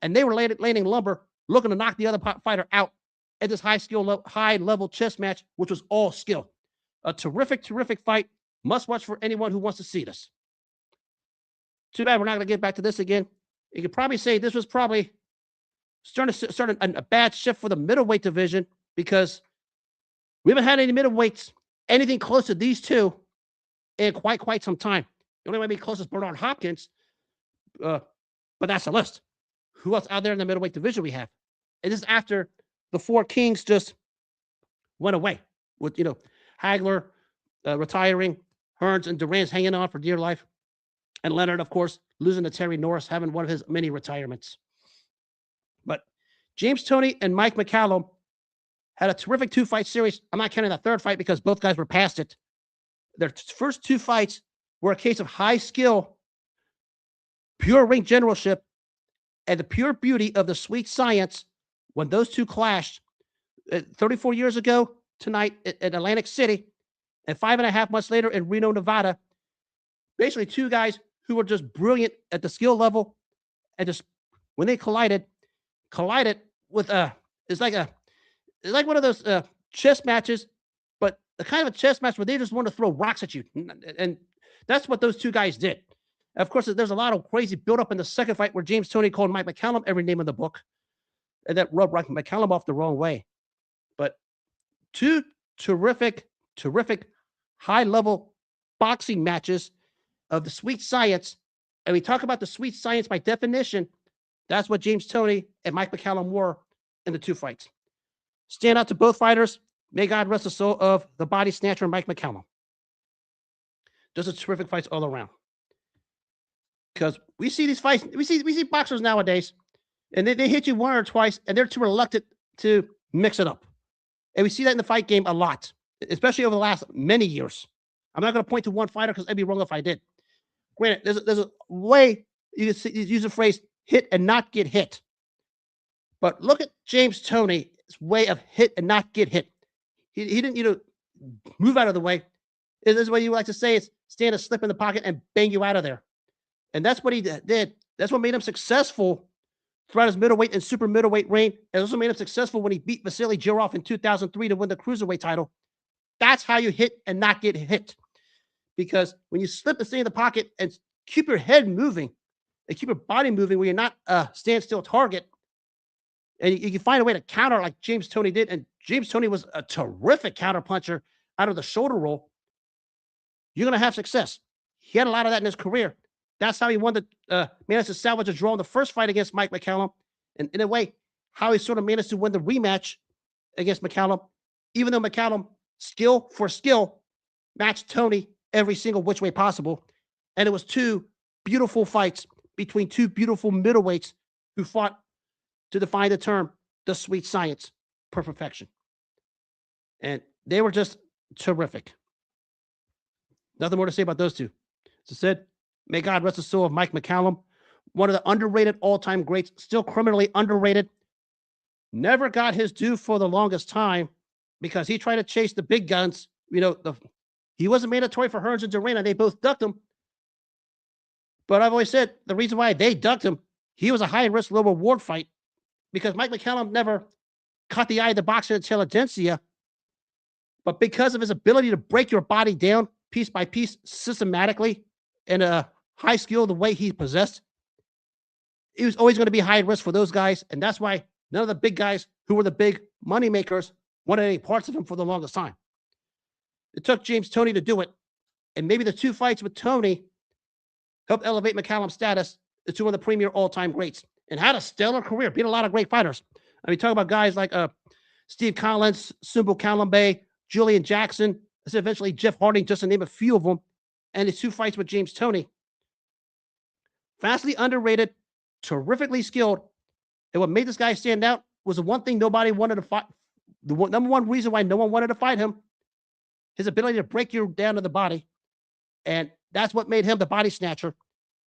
And they were landing lumber, looking to knock the other fighter out at this high-level chess match, which was all skill. A terrific, terrific fight. Must watch for anyone who wants to see this. Too bad we're not going to get back to this again. You could probably say this was probably starting a bad shift for the middleweight division, because we haven't had any middleweights anything close to these two in quite some time. The only way to be close is Bernard Hopkins, but that's the list. Who else out there in the middleweight division we have? And this is after the four kings just went away, with Hagler retiring, Hearns and Duran's hanging on for dear life, and Leonard, of course, losing to Terry Norris, having one of his many retirements. But James Toney and Mike McCallum had a terrific two-fight series. I'm not counting that third fight because both guys were past it. Their first two fights were a case of high skill, pure ring generalship, and the pure beauty of the sweet science when those two clashed 34 years ago tonight at Atlantic City, and 5.5 months later in Reno, Nevada. Basically, two guys who were just brilliant at the skill level, and just when they collided with it's like one of those chess matches, but the kind of a chess match where they just want to throw rocks at you, and that's what those two guys did. Of course, there's a lot of crazy build-up in the second fight where James Toney called Mike McCallum every name in the book, and that rubbed Mike McCallum off the wrong way. But two terrific high-level boxing matches of the sweet science. And we talk about the sweet science by definition. That's what James Toney and Mike McCallum were in the two fights. Stand out to both fighters. May God rest the soul of the body snatcher Mike McCallum. Those are terrific fights all around. Because we see these fights, we see boxers nowadays, and they hit you one or twice, and they're too reluctant to mix it up. And we see that in the fight game a lot, especially over the last many years. I'm not going to point to one fighter because I'd be wrong if I did. Granted, there's a way you can use the phrase hit and not get hit. But look at James Toney's way of hit and not get hit. He didn't, move out of the way. This is what you like to say is stand a slip in the pocket and bang you out of there. And that's what he did. That's what made him successful throughout his middleweight and super middleweight reign. It also made him successful when he beat Vasily Jirov in 2003 to win the cruiserweight title. That's how you hit and not get hit. Because when you slip and stay in the pocket and keep your head moving and keep your body moving where you're not a standstill target, and you can find a way to counter like James Toney did, and James Toney was a terrific counter puncher out of the shoulder roll, you're going to have success. He had a lot of that in his career. That's how he won managed to salvage a draw in the first fight against Mike McCallum. And in a way, how he sort of managed to win the rematch against McCallum, even though McCallum, skill for skill, matched Toney every single which way possible. And it was two beautiful fights between two beautiful middleweights who fought to define the term, the sweet science, per perfection. And they were just terrific. Nothing more to say about those two. As I said, may God rest the soul of Mike McCallum, one of the underrated all-time greats, still criminally underrated. Never got his due for the longest time because he tried to chase the big guns. He wasn't mandatory for Hearns and Duran, and they both ducked him. But I've always said the reason why they ducked him, he was a high-risk, low-reward fight because Mike McCallum never caught the eye of the boxer intelligentsia. But because of his ability to break your body down piece by piece systematically and a high skill the way he possessed, he was always going to be high risk for those guys. And that's why none of the big guys who were the big money makers wanted any parts of him for the longest time. It took James Toney to do it. And maybe the two fights with Toney helped elevate McCallum's status to one of the premier all-time greats and had a stellar career, beat a lot of great fighters. I mean, talk about guys like Steve Collins, Sumbu Kalambe, Julian Jackson, eventually Jeff Harding, just to name a few of them. and his 2 fights with James Toney. Vastly underrated, terrifically skilled. And what made this guy stand out was the one thing nobody wanted to fight. Number one reason why no one wanted to fight him, his ability to break you down to the body. And that's what made him the body snatcher.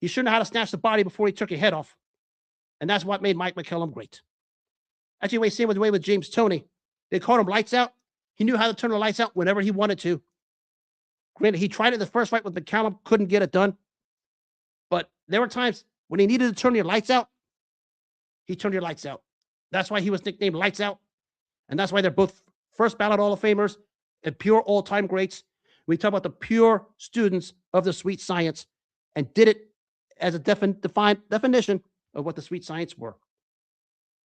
He should know how to snatch the body before he took your head off. And that's what made Mike McCallum great. Actually, same way with James Toney. They called him lights out. He knew how to turn the lights out whenever he wanted to. Granted, he tried it the first fight with McCallum, couldn't get it done. But there were times when he needed to turn your lights out, he turned your lights out. That's why he was nicknamed Lights Out. And that's why they're both first ballot Hall of Famers and pure all-time greats. We talk about the pure students of the sweet science and did it as a defined definition of what the sweet science were.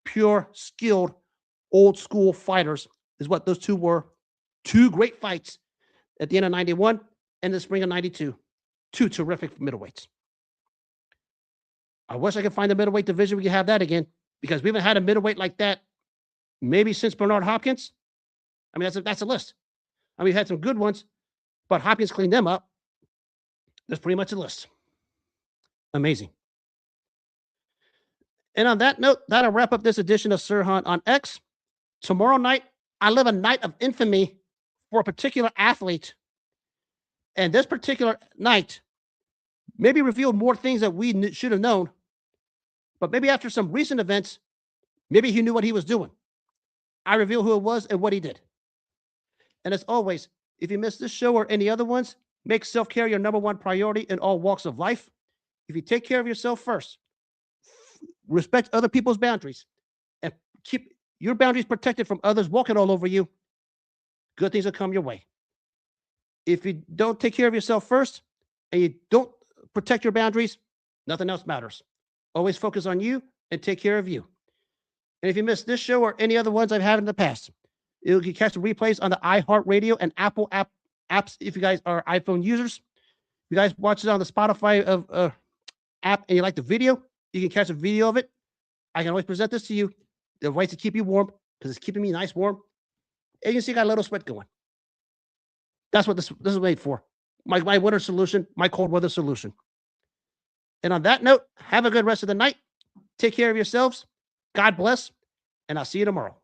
Pure, skilled, old-school fighters is what those two were. 2 great fights at the end of 91 and the spring of 92. 2 terrific middleweights. I wish I could find a middleweight division we could have that again, because we haven't had a middleweight like that maybe since Bernard Hopkins. I mean, that's a list. I mean, we've had some good ones, but Hopkins cleaned them up. That's pretty much a list. Amazing. And on that note, that'll wrap up this edition of Sirhan on X. Tomorrow night, I live a night of infamy for a particular athlete. And this particular night maybe revealed more things that we should have known. But maybe after some recent events, maybe he knew what he was doing. I reveal who it was and what he did. And as always, if you missed this show or any other ones, make self-care your number 1 priority in all walks of life. If you take care of yourself first, respect other people's boundaries, and keep your boundaries protected from others walking all over you, good things will come your way. If you don't take care of yourself first and you don't protect your boundaries, nothing else matters. Always focus on you and take care of you. And if you missed this show or any other ones I've had in the past, you can catch the replays on the iHeartRadio and Apple apps if you guys are iPhone users. If you guys watch it on the Spotify app and you like the video, you can catch a video of it. I can always present this to you. The ways to keep you warm, because it's keeping me nice warm. And you can see I got a little sweat going. That's what this is made for. My winter solution, my cold weather solution. And on that note, have a good rest of the night. Take care of yourselves. God bless. And I'll see you tomorrow.